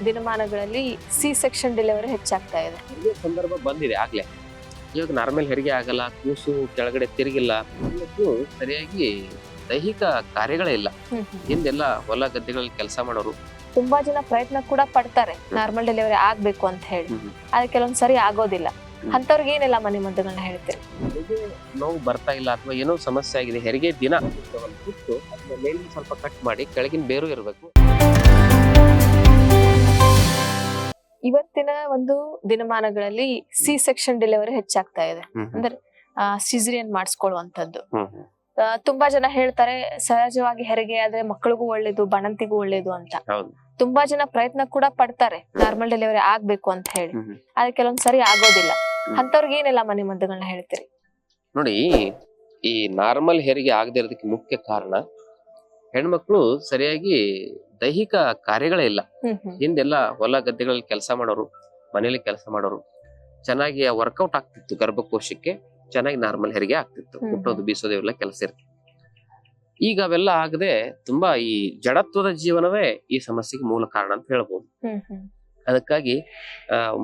ದಿನಮಾನಗಳಲ್ಲಿ C section delivery ಹೆಚ್ಚಾಗ್ತಾ ಇದೆ. ಇದೇ ಸಂದರ್ಭ ಬಂದಿದೆ ಆಗ್ಲೇ. ಇವಾಗ ನಾರ್ಮಲ್ ಹೆರಿಗೆ ಆಗಲ್ಲ, ಕೂಸು ಕೆಳಗಡೆ ತಿರುಗಿಲ್ಲ, ಇವತ್ತು ಸರಿಯಾಗಿ ದೈಹಿಕ ಕಾರ್ಯಗಳೇ ಇಲ್ಲ. ಹಿಂದೆಲ್ಲ ಹೊಲ ಗದ್ದೆಗಳಲ್ಲಿ ಕೆಲಸ ಮಾಡೋರು ತುಂಬಾ ಜನ ಪ್ರಯತ್ನ ಕೂಡ ಪಡ್ತಾರೆ ನಾರ್ಮಲ್ ಡೆಲಿವರಿ ಆಗ್ಬೇಕು ಅಂತ ಹೇಳಿ, ಆದ್ರೆ ಕೆಲವೊಂದ್ ಸರಿ ಆಗೋದಿಲ್ಲ. ಅಂತವ್ರಿಗೆ ಏನೆಲ್ಲ ಮನೆ ಮದ್ದುಗಳನ್ನ ಹೇಳ್ತೀರಿ? ಹೆರಿಗೆ ನೋವು ಬರ್ತಾ ಇಲ್ಲ ಅಥವಾ ಏನೋ ಸಮಸ್ಯೆ ಆಗಿದೆ, ಹೆರಿಗೆ ದಿನ ಬಿಟ್ಟು ಅದನ್ನ ಮೇಲಿನ ಸ್ವಲ್ಪ ಕಟ್ ಮಾಡಿ ಕೆಳಗಿನ ಬೇರು ಇರಬೇಕು. ಇವತ್ತಿನ ಒಂದು ದಿನಮಾನಗಳಲ್ಲಿ ಸಿ ಸೆಕ್ಷನ್ ಡೆಲಿವರಿ ಹೆಚ್ಚಾಗ್ತಾ ಇದೆ, ಅಂದ್ರೆ ಸಿಸೇರಿಯನ್ ಮಾಡಿಸ್ಕೊಳ್ಳುವಂತದ್ದು. ತುಂಬಾ ಜನ ಹೇಳ್ತಾರೆ ಸಹಜವಾಗಿ ಹೆರಿಗೆ ಆದ್ರೆ ಮಕ್ಕಳಿಗೂ ಒಳ್ಳೇದು, ಬಣಂತಿಗೂ ಒಳ್ಳೇದು ಅಂತ. ತುಂಬಾ ಜನ ಪ್ರಯತ್ನ ಕೂಡ ಪಡ್ತಾರೆ ನಾರ್ಮಲ್ ಡೆಲಿವರಿ ಆಗ್ಬೇಕು ಅಂತ ಹೇಳಿ, ಆದ್ರೆ ಕೆಲವೊಂದ್ ಸರಿ ಆಗೋದಿಲ್ಲ. ಅಂತವ್ರಿಗೆ ಏನೆಲ್ಲ ಮನೆ ಮದ್ದುಗಳನ್ನ ಹೇಳ್ತೀರಿ? ನೋಡಿ, ಈ ನಾರ್ಮಲ್ ಹೆರಿಗೆ ಆಗದೆ ಇರೋದಕ್ಕೆ ಮುಖ್ಯ ಕಾರಣ ಹೆಣ್ಮಕ್ಳು ಸರಿಯಾಗಿ ದೈಹಿಕ ಕಾರ್ಯಗಳೇ ಇಲ್ಲ. ಹಿಂದೆಲ್ಲ ಹೊಲ ಗದ್ದೆಗಳಲ್ಲಿ ಕೆಲಸ ಮಾಡೋರು, ಮನೇಲಿ ಕೆಲಸ ಮಾಡೋರು, ಚೆನ್ನಾಗಿ ವರ್ಕೌಟ್ ಆಗ್ತಿತ್ತು, ಗರ್ಭಕೋಶಕ್ಕೆ ಚೆನ್ನಾಗಿ ನಾರ್ಮಲ್ ಹೆರಿಗೆ ಆಗ್ತಿತ್ತು, ಹುಟ್ಟೋದು ಬೀಸೋದು ಇವೆಲ್ಲ ಕೆಲಸ ಇರ್ತಿತ್ತು. ಈಗ ಅವೆಲ್ಲ ಆಗದೆ ತುಂಬಾ ಈ ಜಡತ್ವದ ಜೀವನವೇ ಈ ಸಮಸ್ಯೆಗೆ ಮೂಲ ಕಾರಣ ಅಂತ ಹೇಳ್ಬೋದು. ಅದಕ್ಕಾಗಿ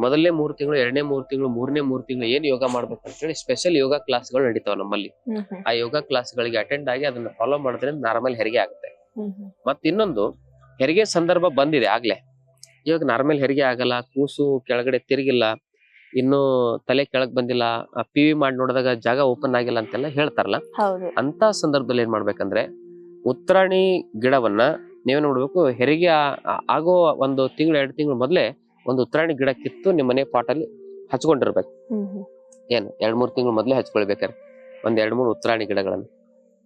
ಮೊದಲನೇ 3 ತಿಂಗಳು, 2ನೇ 3 ತಿಂಗಳು, 3ನೇ 3 ತಿಂಗಳು ಏನ್ ಯೋಗ ಮಾಡ್ಬೇಕಂತ ಹೇಳಿ ಸ್ಪೆಷಲ್ ಯೋಗ ಕ್ಲಾಸ್ಗಳು ನಡೀತಾವ ನಮ್ಮಲ್ಲಿ. ಆ ಯೋಗ ಕ್ಲಾಸ್ಗಳಿಗೆ ಅಟೆಂಡ್ ಆಗಿ ಅದನ್ನ ಫಾಲೋ ಮಾಡಿದ್ರೆ ನಾರ್ಮಲ್ ಹೆರಿಗೆ ಆಗುತ್ತೆ. ಮತ್ ಇನ್ನೊಂದು, ಹೆರಿಗೆ ಸಂದರ್ಭ ಬಂದಿದೆ ಆಗ್ಲೇ. ಇವಾಗ ನಾರ್ಮಲ್ ಹೆರಿಗೆ ಆಗಲ್ಲ, ಕೂಸು ಕೆಳಗಡೆ ತಿರುಗಿಲ್ಲ, ಇನ್ನು ತಲೆ ಕೆಳಗ್ ಬಂದಿಲ್ಲ, PV ಮಾಡಿ ನೋಡಿದಾಗ ಜಾಗ ಓಪನ್ ಆಗಿಲ್ಲ ಅಂತೆಲ್ಲ ಹೇಳ್ತಾರಲ್ಲ, ಅಂತ ಸಂದರ್ಭದಲ್ಲಿ ಏನ್ ಮಾಡ್ಬೇಕಂದ್ರೆ ಉತ್ತರಾಣಿ ಗಿಡವನ್ನ ನೀವೇನ್ ನೋಡ್ಬೇಕು, ಹೆರಿಗೆ ಆಗೋ 1 ತಿಂಗಳು 2 ತಿಂಗಳು ಮೊದ್ಲೇ ಒಂದು ಉತ್ತರಾಣಿ ಗಿಡ ಕಿತ್ತು ನಿಮ್ಮ ಮನೆ ಪಾಟಲ್ಲಿ ಹಚ್ಕೊಂಡಿರ್ಬೇಕು. ಏನು 2-3 ತಿಂಗಳು ಮೊದ್ಲೇ ಹಚ್ಕೊಳ್ಬೇಕಾರೆ ಒಂದ್ 2-3 ಉತ್ತರಾಣಿ ಗಿಡಗಳನ್ನ,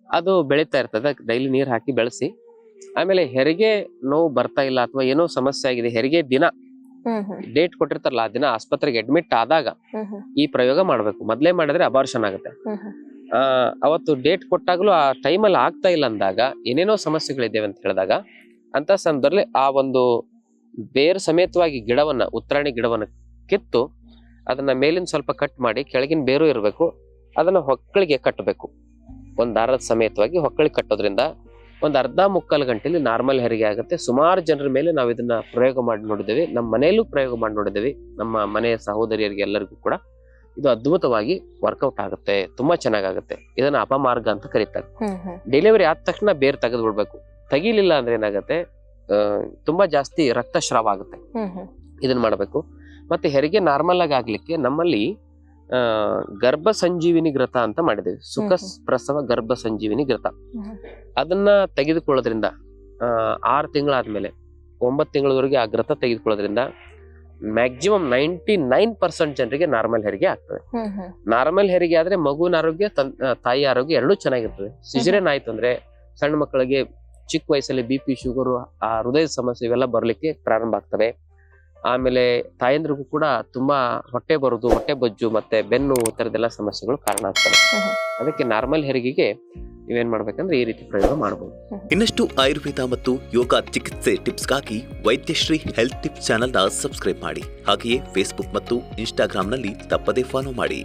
ಅದು ಬೆಳೀತಾ ಇರ್ತದೆ. ಡೈಲಿ ನೀರ್ ಹಾಕಿ ಬೆಳೆಸಿ. ಆಮೇಲೆ ಹೆರಿಗೆ ನೋವು ಬರ್ತಾ ಇಲ್ಲ ಅಥವಾ ಏನೋ ಸಮಸ್ಯೆ ಆಗಿದೆ, ಹೆರಿಗೆ ದಿನ ಡೇಟ್ ಕೊಟ್ಟಿರ್ತಾರಲ್ಲ, ಆ ದಿನ ಆಸ್ಪತ್ರೆಗೆ ಅಡ್ಮಿಟ್ ಆದಾಗ ಈ ಪ್ರಯೋಗ ಮಾಡ್ಬೇಕು. ಮೊದ್ಲೇ ಮಾಡಿದ್ರೆ ಅಬಾರ್ಷನ್ ಆಗುತ್ತೆ. ಅವತ್ತು ಡೇಟ್ ಕೊಟ್ಟಾಗ್ಲೂ ಆ ಟೈಮಲ್ಲಿ ಆಗ್ತಾ ಇಲ್ಲ ಅಂದಾಗ, ಏನೇನೋ ಸಮಸ್ಯೆಗಳಿದ್ದೇವೆ ಅಂತ ಹೇಳಿದಾಗ, ಅಂತ ಸಂದರ್ಭದಲ್ಲಿ ಆ ಒಂದು ಬೇರು ಸಮೇತವಾಗಿ ಗಿಡವನ್ನ, ಉತ್ತರಾಣಿ ಗಿಡವನ್ನ ಕಿತ್ತು ಅದನ್ನ ಮೇಲಿನ ಸ್ವಲ್ಪ ಕಟ್ ಮಾಡಿ ಕೆಳಗಿನ ಬೇರು ಇರಬೇಕು, ಅದನ್ನ ಹೊಕ್ಕಳಿಗೆ ಕಟ್ಟಬೇಕು. ಒಂದ್ ದಾರದ ಸಮೇತವಾಗಿ ಹೊಕ್ಕಳಿಗೆ ಕಟ್ಟೋದ್ರಿಂದ ಒಂದ್ ಅರ್ಧ ಮುಕ್ಕಾಲು ಗಂಟೆಲಿ ನಾರ್ಮಲ್ ಹೆರಿಗೆ ಆಗುತ್ತೆ. ಸುಮಾರು ಜನರ ಮೇಲೆ ನಾವು ಇದನ್ನ ಪ್ರಯೋಗ ಮಾಡಿ ನೋಡಿದ್ದೇವೆ, ನಮ್ಮ ಮನೆಯಲ್ಲೂ ಪ್ರಯೋಗ ಮಾಡಿ ನೋಡಿದ್ದೇವೆ, ನಮ್ಮ ಮನೆಯ ಸಹೋದರಿಯರಿಗೆ ಎಲ್ಲರಿಗೂ ಕೂಡ ಇದು ಅದ್ಭುತವಾಗಿ ವರ್ಕೌಟ್ ಆಗುತ್ತೆ, ತುಂಬಾ ಚೆನ್ನಾಗಾಗುತ್ತೆ. ಇದನ್ನ ಅಪಮಾರ್ಗ ಅಂತ ಕರೀತಾರೆ. ಡೆಲಿವರಿ ಆದ ತಕ್ಷಣ ಬೇರ್ ತೆಗೆದು ಬಿಡ್ಬೇಕು. ತೆಗಿಲಿಲ್ಲ ಅಂದ್ರೆ ಏನಾಗುತ್ತೆ, ತುಂಬಾ ಜಾಸ್ತಿ ರಕ್ತಸ್ರಾವ ಆಗುತ್ತೆ. ಇದನ್ನ ಮಾಡ್ಬೇಕು. ಮತ್ತೆ ಹೆರಿಗೆ ನಾರ್ಮಲ್ ಆಗಿ ಆಗ್ಲಿಕ್ಕೆ ನಮ್ಮಲ್ಲಿ ಗರ್ಭ ಸಂಜೀವಿನಿ ಘೃತ ಅಂತ ಮಾಡಿದ್ದೇವೆ, ಸುಖ ಪ್ರಸವ ಗರ್ಭ ಸಂಜೀವಿನಿ ಘೃತ. ಅದನ್ನ ತೆಗೆದುಕೊಳ್ಳೋದ್ರಿಂದ 6 ತಿಂಗಳಾದ್ಮೇಲೆ 9 ತಿಂಗಳವರೆಗೆ ಆ ಘೃತ ತೆಗೆದುಕೊಳ್ಳೋದ್ರಿಂದ ಮ್ಯಾಕ್ಸಿಮಮ್ 99% ಜನರಿಗೆ ನಾರ್ಮಲ್ ಹೆರಿಗೆ ಆಗ್ತದೆ. ನಾರ್ಮಲ್ ಹೆರಿಗೆ ಆದ್ರೆ ಮಗುವಿನ ಆರೋಗ್ಯ, ತಾಯಿ ಆರೋಗ್ಯ ಎರಡೂ ಚೆನ್ನಾಗಿರ್ತದೆ. ಸಿಸೇರಿಯನ್ ಆಯ್ತು ಅಂದ್ರೆ ಸಣ್ಣ ಮಕ್ಕಳಿಗೆ ಚಿಕ್ಕ ವಯಸ್ಸಲ್ಲಿ BP, ಶುಗರು, ಆ ಹೃದಯದ ಸಮಸ್ಯೆ ಇವೆಲ್ಲ ಬರ್ಲಿಕ್ಕೆ ಪ್ರಾರಂಭ ಆಗ್ತವೆ. ಆಮೇಲೆ ತಾಯಂದ್ರಿಗೂ ಕೂಡ ತುಂಬಾ ಹೊಟ್ಟೆ ಬರುದು, ಹೊಟ್ಟೆ ಬೊಜ್ಜು, ಮತ್ತೆ ಬೆನ್ನು, ತರದೆಲ್ಲ ಸಮಸ್ಯೆಗಳು ಕಾರಣ ಆಗ್ತವೆ. ಅದಕ್ಕೆ ನಾರ್ಮಲ್ ಹೆರಿಗೆಗೆ ನೀವೇನ್ ಮಾಡ್ಬೇಕಂದ್ರೆ ಈ ರೀತಿ ಪ್ರಯೋಗ ಮಾಡಬಹುದು. ಇನ್ನಷ್ಟು ಆಯುರ್ವೇದ ಮತ್ತು ಯೋಗ ಚಿಕಿತ್ಸೆ ಟಿಪ್ಸ್ಗಾಗಿ ವೈದ್ಯಶ್ರೀ ಹೆಲ್ತ್ ಟಿಪ್ಸ್ ಚಾನೆಲ್ನ ಸಬ್ಸ್ಕ್ರೈಬ್ ಮಾಡಿ. ಹಾಗೆಯೇ ಫೇಸ್ಬುಕ್ ಮತ್ತು ಇನ್ಸ್ಟಾಗ್ರಾಂನಲ್ಲಿ ತಪ್ಪದೇ ಫಾಲೋ ಮಾಡಿ.